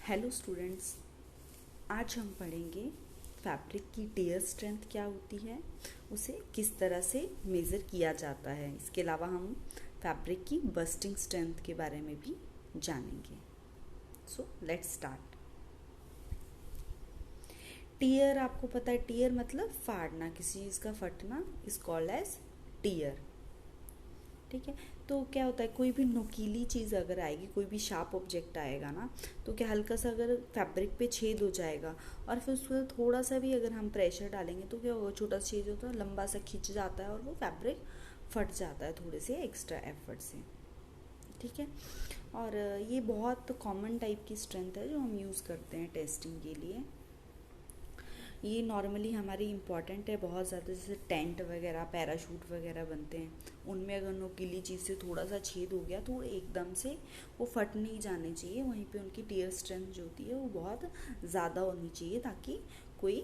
Hello students, आज हम पढ़ेंगे फैब्रिक की टियर स्ट्रेंथ क्या होती है, उसे किस तरह से मेज़र किया जाता है। इसके अलावा हम फैब्रिक की बस्टिंग स्ट्रेंथ के बारे में भी जानेंगे। So let's start. टियर, आपको पता है टियर मतलब फाड़ना, किसी चीज़ का फटना इज कॉल्ड एज टियर। ठीक है, तो क्या होता है, कोई भी नुकीली चीज़ अगर आएगी, कोई भी शार्प ऑब्जेक्ट आएगा ना, तो क्या हल्का सा अगर फैब्रिक पे छेद हो जाएगा और फिर उस पर थोड़ा सा भी अगर हम प्रेशर डालेंगे तो क्या होगा, छोटा सा छेद होता है, लंबा सा खिंच जाता है और वो फैब्रिक फट जाता है थोड़े से एक्स्ट्रा एफर्ट से। ठीक है, और ये बहुत कॉमन टाइप की स्ट्रेंथ है जो हम यूज़ करते हैं टेस्टिंग के लिए। ये नॉर्मली हमारी इम्पॉर्टेंट है बहुत ज़्यादा, जैसे टेंट वगैरह, पैराशूट वगैरह बनते हैं, उनमें अगर नुकीली चीज़ से थोड़ा सा छेद हो गया तो एकदम से वो फट नहीं जाने चाहिए। वहीं पे उनकी टियर स्ट्रेंथ जो होती है वो बहुत ज़्यादा होनी चाहिए ताकि कोई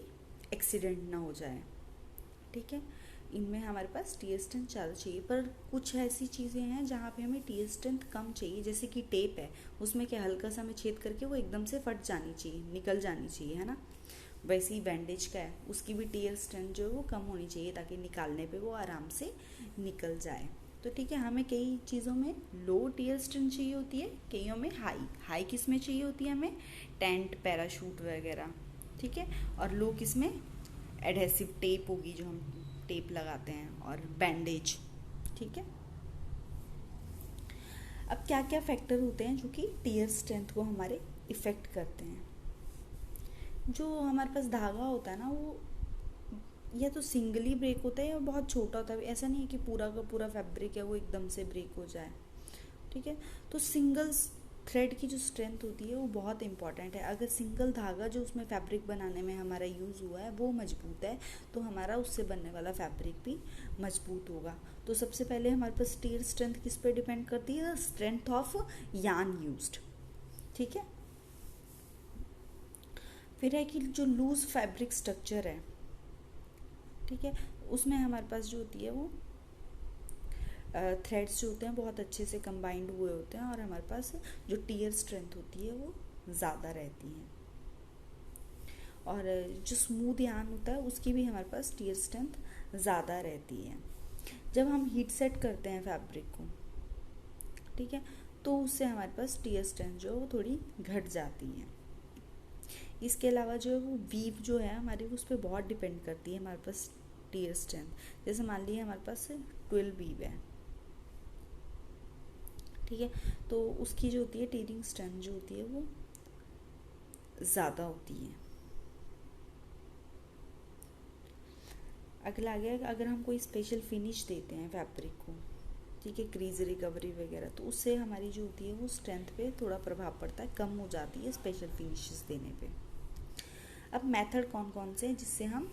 एक्सीडेंट ना हो जाए। ठीक है, इनमें हमारे पास टियर स्ट्रेंथ ज़्यादा चाहिए, पर कुछ ऐसी चीज़ें हैं जहाँ पे हमें टियर स्ट्रेंथ कम चाहिए, जैसे कि टेप है, उसमें क्या हल्का सा हमें छेद करके वो एकदम से फट जानी चाहिए, निकल जानी चाहिए, है ना। वैसे ही बैंडेज का है, उसकी भी टियर स्ट्रेंथ जो है वो कम होनी चाहिए ताकि निकालने पे वो आराम से निकल जाए। तो ठीक है, हमें कई चीज़ों में लो टियर स्ट्रेंथ चाहिए होती है, कईयों में हाई। हाई किस में चाहिए होती है हमें, टेंट, पैराशूट वगैरह। ठीक है, और लो किस में, एडहेसिव टेप होगी जो हम टेप लगाते हैं, और बैंडेज। ठीक है, अब क्या क्या फैक्टर होते हैं जो कि टियर स्ट्रेंथ को हमारे इफ़ेक्ट करते हैं। जो हमारे पास धागा होता है ना, वो या तो सिंगली ब्रेक होता है या बहुत छोटा होता है। ऐसा नहीं है कि पूरा का पूरा फैब्रिक है वो एकदम से ब्रेक हो जाए। ठीक है, तो सिंगल थ्रेड की जो स्ट्रेंथ होती है वो बहुत इंपॉर्टेंट है। अगर सिंगल धागा जो उसमें फैब्रिक बनाने में हमारा यूज़ हुआ है वो मजबूत है तो हमारा उससे बनने वाला फैब्रिक भी मजबूत होगा। तो सबसे पहले हमारे पास टियर स्ट्रेंथ किस पे डिपेंड करती है, स्ट्रेंथ ऑफ यार्न यूज्ड। ठीक है, फिर है कि जो लूज फैब्रिक स्ट्रक्चर है, ठीक है, उसमें हमारे पास जो होती है वो थ्रेड्स जो होते हैं बहुत अच्छे से कंबाइंड हुए होते हैं और हमारे पास जो टियर स्ट्रेंथ होती है वो ज़्यादा रहती है। और जो स्मूथ यार्न होता है उसकी भी हमारे पास टियर स्ट्रेंथ ज़्यादा रहती है। जब हम हीट सेट करते हैं फैब्रिक को, ठीक है, तो उससे हमारे पास टियर स्ट्रेंथ जो है वो थोड़ी घट जाती है। इसके अलावा जो है वो वीव जो है हमारी, उस पर बहुत डिपेंड करती है हमारे पास टियर स्ट्रेंथ। जैसे मान लीजिए हमारे पास 12 वीव है, ठीक है, तो उसकी जो होती है टियरिंग स्ट्रेंथ जो होती है वो ज़्यादा होती है। अगला आ गया, अगर हम कोई स्पेशल फिनिश देते हैं फैब्रिक को, ठीक है, क्रीज रिकवरी वगैरह, तो उससे हमारी जो होती है वो स्ट्रेंथ पे थोड़ा प्रभाव पड़ता है, कम हो जाती है स्पेशल फिनिशेस देने पे। अब मेथड कौन कौन से हैं जिससे हम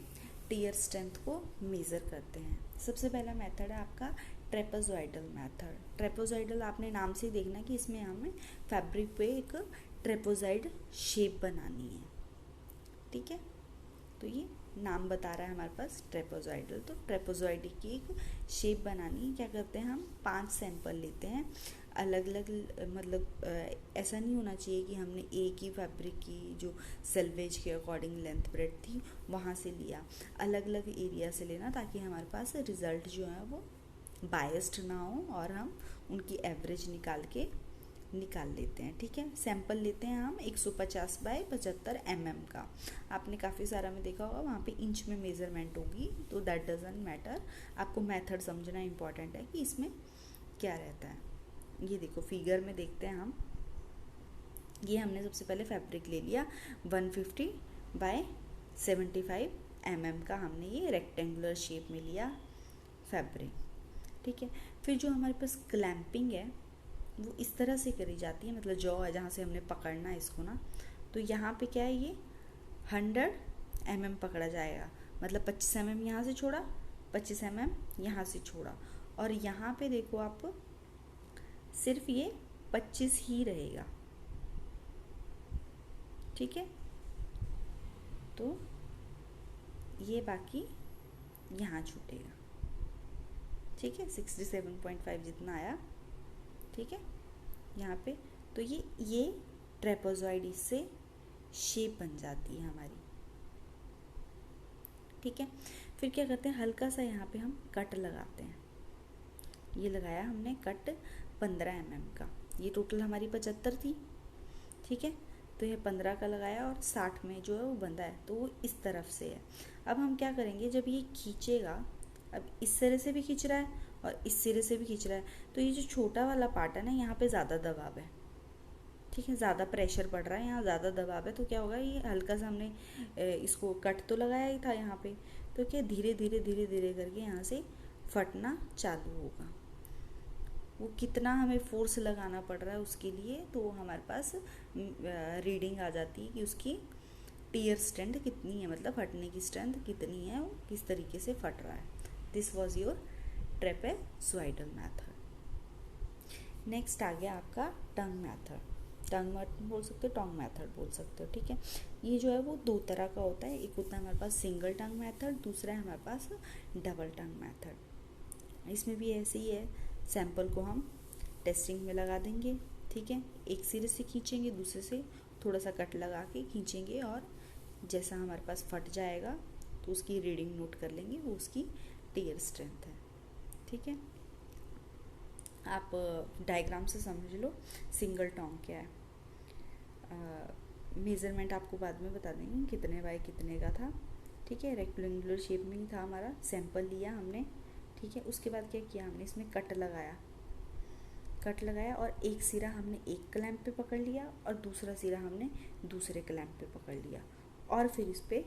टियर स्ट्रेंथ को मेज़र करते हैं। सबसे पहला मेथड है आपका ट्रेपेजॉइडल मेथड। ट्रेपेजॉइडल आपने नाम से ही देखना कि इसमें हमें फैब्रिक पे एक ट्रेपेजॉइड शेप बनानी है। ठीक है, तो ये नाम बता रहा है हमारे पास ट्रेपेजॉइडल, तो ट्रेपेजॉइड की एक शेप बनानी है। क्या करते हैं, हम 5 सैंपल लेते हैं अलग अलग, मतलब ऐसा नहीं होना चाहिए कि हमने एक ही फैब्रिक की जो सेल्वेज के अकॉर्डिंग लेंथ ब्रेड थी वहाँ से लिया, अलग अलग एरिया से लेना ताकि हमारे पास रिज़ल्ट जो है वो बायस्ड ना हो और हम उनकी एवरेज निकाल लेते हैं। ठीक है, सैंपल लेते हैं हम 150 बाय 75 mm का। आपने काफ़ी सारा में देखा होगा वहाँ पे इंच में मेज़रमेंट होगी, तो दैट डजंट मैटर। आपको मेथड समझना इंपॉर्टेंट है कि इसमें क्या रहता है। ये देखो फिगर में देखते हैं हम, ये हमने सबसे पहले फैब्रिक ले लिया 150 बाय 75 mm का, हमने ये रेक्टेंगुलर शेप में लिया फैब्रिक। ठीक है, फिर जो हमारे पास क्लैंपिंग है वो इस तरह से करी जाती है, मतलब जॉ है जहाँ से हमने पकड़ना है इसको ना, तो यहाँ पे क्या है, ये 100 mm पकड़ा जाएगा, मतलब 25 mm यहाँ से छोड़ा, 25 mm यहाँ से छोड़ा, और यहाँ पे देखो आप सिर्फ ये 25 ही रहेगा। ठीक है, तो ये बाकी यहाँ छूटेगा। ठीक है, 67.5 जितना आया, ठीक है, यहाँ पे, तो ये ट्रेपेजॉइड इससे शेप बन जाती है हमारी। ठीक है, फिर क्या करते हैं, हल्का सा यहाँ पे हम कट लगाते हैं। ये लगाया हमने कट 15 mm का, ये टोटल हमारी 75 थी। ठीक है, तो ये 15 का लगाया और 60 में जो है वो बंधा है, तो वो इस तरफ से है। अब हम क्या करेंगे, जब ये खींचेगा, अब इस सिरे से भी खींच रहा है और इस सिरे से भी खींच रहा है, तो ये जो छोटा वाला पार्ट है ना, यहाँ पे ज़्यादा दबाव है। ठीक है, ज़्यादा प्रेशर पड़ रहा है, यहाँ ज़्यादा दबाव है, तो क्या होगा, ये हल्का सा हमने इसको कट तो लगाया ही था यहाँ पे, तो क्या धीरे धीरे धीरे धीरे करके यहाँ से फटना चालू होगा। वो कितना हमें फोर्स लगाना पड़ रहा है उसके लिए, तो हमारे पास रीडिंग आ जाती है कि उसकी टीयर स्ट्रेंथ कितनी है, मतलब फटने की स्ट्रेंथ कितनी है, वो किस तरीके से फट रहा है। This was your trapezoidal method. Next आ गया आपका टंग मैथड। टंग मैथड बोल सकते हो, टोंग मैथड बोल सकते हो। ठीक है, ये जो है वो दो तरह का होता है, एक होता है हमारे पास सिंगल टंग मैथड, दूसरा है हमारे पास डबल टंग मैथड। इसमें भी ऐसे ही है, सैंपल को हम टेस्टिंग में लगा देंगे। ठीक है, एक सिरे से खींचेंगे, दूसरे से थोड़ा सा कट लगा के खींचेंगे, और जैसा हमारे पास फट जाएगा तो उसकी रीडिंग नोट कर लेंगे, वो उसकी टीयर स्ट्रेंथ है। ठीक है, आप डायग्राम से समझ लो सिंगल टोंग क्या है। मेज़रमेंट आपको बाद में बता देंगे कितने बाय कितने का था। ठीक है, रेक्टेंगुलर शेप में ही था हमारा, सैंपल लिया हमने। ठीक है, उसके बाद क्या किया हमने, इसमें कट लगाया और एक सिरा हमने एक क्लैंप पे पकड़ लिया और दूसरा सिरा हमने दूसरे क्लैंप पे पकड़ लिया, और फिर इस पर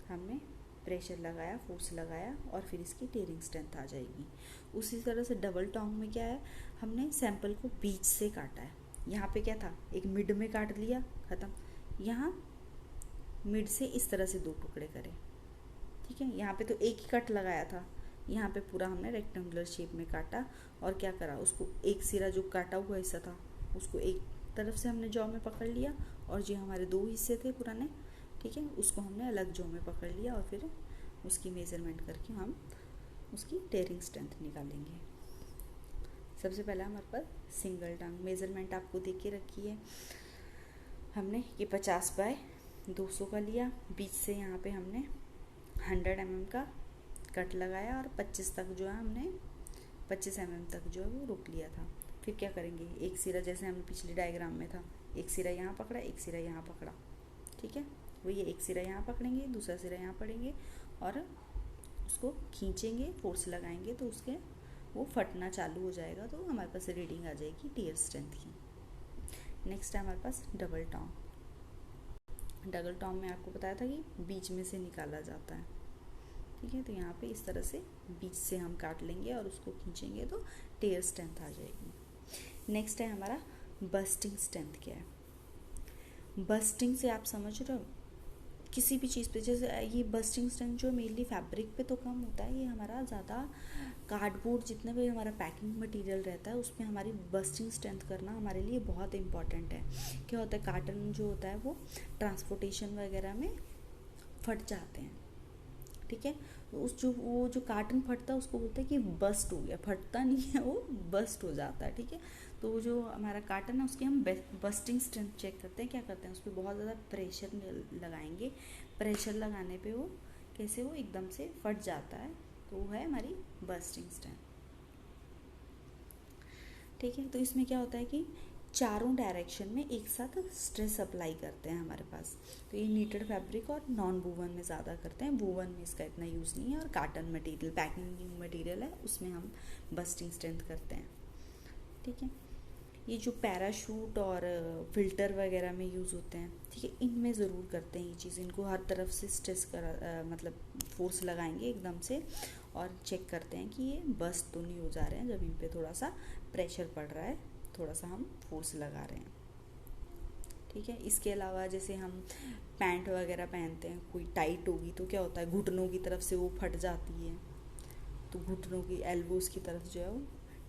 हमने प्रेशर लगाया, फोर्स लगाया, और फिर इसकी टीयरिंग स्ट्रेंथ आ जाएगी। उसी तरह से डबल टोंग में क्या है, हमने सैंपल को बीच से काटा है। यहाँ पे क्या था, एक मिड में काट लिया, ख़त्म। यहाँ मिड से इस तरह से दो टुकड़े करे। ठीक है, यहाँ पे तो एक ही कट लगाया था, यहाँ पे पूरा हमने रेक्टेंगुलर शेप में काटा, और क्या करा, उसको एक सिरा जो काटा हुआ हिस्सा था उसको एक तरफ से हमने जॉ में पकड़ लिया, और जो हमारे दो हिस्से थे पुराने, ठीक है, उसको हमने अलग जॉ में पकड़ लिया, और फिर उसकी मेज़रमेंट करके हम उसकी टीयरिंग स्ट्रेंथ निकालेंगे। सबसे पहला हमारे पास सिंगल टंग मेज़रमेंट आपको दे के रखी है हमने, ये 50 बाय 200 का लिया, बीच से यहाँ पे हमने 100 mm का कट लगाया, और 25 तक जो है हमने 25 mm तक जो है वो रोक लिया था। फिर क्या करेंगे, एक सिरा जैसे हमने पिछले डायग्राम में था, एक सिरा यहाँ पकड़ा, एक सिरा यहाँ पकड़ा। ठीक है, वही एक सिरा यहाँ पकड़ेंगे, दूसरा सिरा यहाँ पकड़ेंगे, और उसको खींचेंगे, फोर्स लगाएंगे, तो उसके वो फटना चालू हो जाएगा, तो हमारे पास रीडिंग आ जाएगी टीयर स्ट्रेंथ की। नेक्स्ट है हमारे पास डबल टोंग। डबल टोंग में आपको बताया था कि बीच में से निकाला जाता है। ठीक है, तो यहाँ पे इस तरह से बीच से हम काट लेंगे और उसको खींचेंगे, तो टीयर स्ट्रेंथ आ जाएगी। नेक्स्ट है हमारा बस्टिंग स्ट्रेंथ। क्या है बस्टिंग से, आप समझ रहे हो, किसी भी चीज़ पे, जैसे ये बस्टिंग स्ट्रेंथ जो मेनली फैब्रिक पे तो कम होता है, ये हमारा ज़्यादा कार्डबोर्ड जितने भी हमारा पैकिंग मटेरियल रहता है उसमें हमारी बस्टिंग स्ट्रेंथ करना हमारे लिए बहुत इंपॉर्टेंट है। क्या होता है, कार्टन जो होता है वो ट्रांसपोर्टेशन वगैरह में फट जाते हैं। ठीक है, तो वो जो कार्टन फटता है उसको बोलते हैं कि बस्ट हो गया, फटता नहीं है, वो बस्ट हो जाता है। ठीक है, तो जो हमारा कार्टन है उसकी हम बस्टिंग स्ट्रेंथ चेक करते हैं। क्या करते हैं, उस पर बहुत ज़्यादा प्रेशर लगाएंगे, प्रेशर लगाने पे वो कैसे वो एकदम से फट जाता है, तो वो है हमारी बस्टिंग स्ट्रेंथ। ठीक है, तो इसमें क्या होता है कि चारों डायरेक्शन में एक साथ स्ट्रेस अप्लाई करते हैं हमारे पास। तो ये नीटेड फैब्रिक और नॉन वूवन में ज़्यादा करते हैं, वूवन में इसका इतना यूज़ नहीं है, और कार्टन मटेरियल पैकिंग मटेरियल है उसमें हम बस्टिंग स्ट्रेंथ करते हैं। ठीक है, ये जो पैराशूट और फिल्टर वगैरह में यूज़ होते हैं, ठीक है, इनमें ज़रूर करते हैं ये चीज़, इनको हर तरफ से स्ट्रेस मतलब फोर्स लगाएंगे एकदम से, और चेक करते हैं कि ये बस्ट तो नहीं हो जा रहे हैं। जब इन पे थोड़ा सा प्रेशर पड़ रहा है, थोड़ा सा हम फोर्स लगा रहे हैं। ठीक है, इसके अलावा जैसे हम पैंट वगैरह पहनते हैं, कोई टाइट होगी तो क्या होता है, घुटनों की तरफ से वो फट जाती है, तो घुटनों की एल्बोज़ की तरफ जो है वो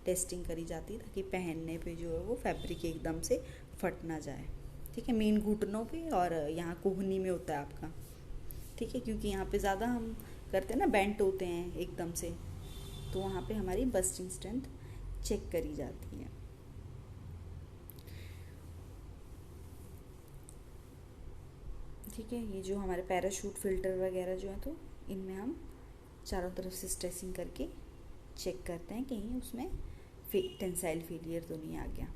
टेस्टिंग करी जाती है, ताकि पहनने पे जो है वो फैब्रिक एकदम से फट ना जाए। ठीक है, मेन घुटनों पे और यहाँ कोहनी में होता है आपका। ठीक है, क्योंकि यहाँ पे ज़्यादा हम करते हैं ना, बेंट होते हैं एकदम से, तो वहाँ पे हमारी बस्टिंग स्ट्रेंथ चेक करी जाती है। ठीक है, ये जो हमारे पैराशूट फिल्टर वगैरह जो है तो इनमें हम चारों तरफ से स्ट्रेसिंग करके चेक करते हैं कहीं उसमें टेंसाइल फेलियर तो नहीं आ गया।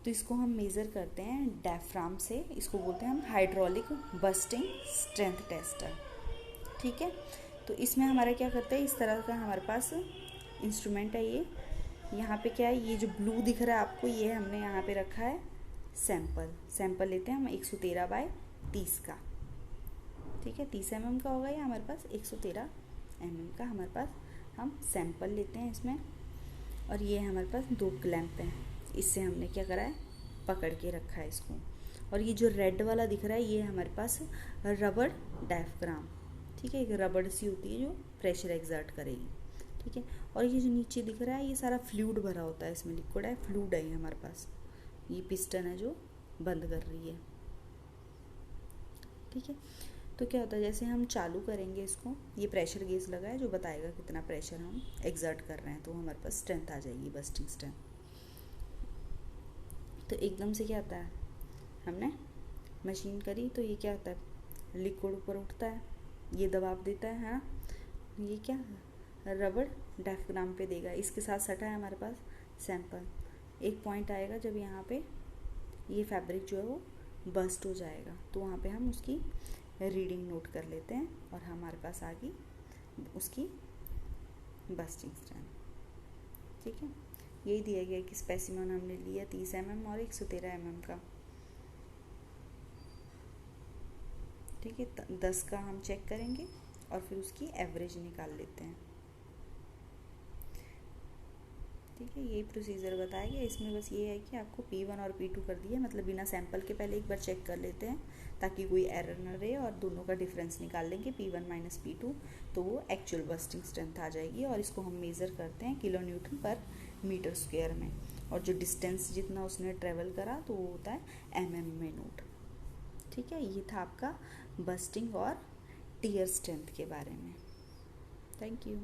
तो इसको हम मेज़र करते हैं डायफ्राम से, इसको बोलते हैं हम हाइड्रोलिक बस्टिंग स्ट्रेंथ टेस्टर। ठीक है, तो इसमें हमारा क्या करता है, इस तरह का हमारे पास इंस्ट्रूमेंट है ये। यहाँ पे क्या है, ये जो ब्लू दिख रहा है आपको, ये हमने यहाँ पे रखा है सैंपल लेते हैं हम 113/30 का। ठीक है, 30 mm का होगा ये हमारे पास, 113 mm का हमारे पास हम सैंपल लेते हैं इसमें। और ये हमारे पास 2 क्लैंप हैं, इससे हमने क्या करा है, पकड़ के रखा है इसको। और ये जो रेड वाला दिख रहा है ये हमारे पास रबड़ डायफ्राम। ठीक है, एक रबड़ सी होती है जो प्रेशर एग्जर्ट करेगी। ठीक है, और ये जो नीचे दिख रहा है ये सारा फ्लूइड भरा होता है, इसमें लिक्विड है, फ्लूइड है ये हमारे पास। ये पिस्टन है जो बंद कर रही है। ठीक है, तो क्या होता है, जैसे हम चालू करेंगे इसको, ये प्रेशर गेज लगा है जो बताएगा कितना प्रेशर हम एग्जर्ट कर रहे हैं, तो हमारे पास स्ट्रेंथ आ जाएगी, बस्टिंग स्ट्रेंथ। तो एकदम से क्या होता है, हमने मशीन करी तो ये क्या होता है, लिक्विड ऊपर उठता है, ये दबाव देता है ना, ये क्या रबड़ डायफ्राम पे देगा, इसके साथ सटा है हमारे पास सैंपल। एक पॉइंट आएगा जब यहाँ पे ये फैब्रिक जो है वो बस्ट हो जाएगा, तो वहाँ पे हम उसकी रीडिंग नोट कर लेते हैं और हमारे पास आ गई उसकी बस्टिंग स्ट्रेंथ। ठीक है, यही दिया गया कि स्पेसिमन हमने लिया 30 mm और 113 mm का। ठीक है, 10 का हम चेक करेंगे और फिर उसकी एवरेज निकाल लेते हैं। ठीक है, यही प्रोसीजर बताया गया। इसमें बस ये है कि आपको P1 और P2 कर दिया, मतलब बिना सैंपल के पहले एक बार चेक कर लेते हैं ताकि कोई एरर न रहे, और दोनों का डिफरेंस निकाल लेंगे P1 - P2, तो वो एक्चुअल बस्टिंग स्ट्रेंथ आ जाएगी। और इसको हम मेज़र करते हैं kN/m² में, और जो डिस्टेंस जितना उसने ट्रेवल करा तो वो होता है mm में नोट। ठीक है, ये था आपका बस्टिंग और टियर स्ट्रेंथ के बारे में। Thank you.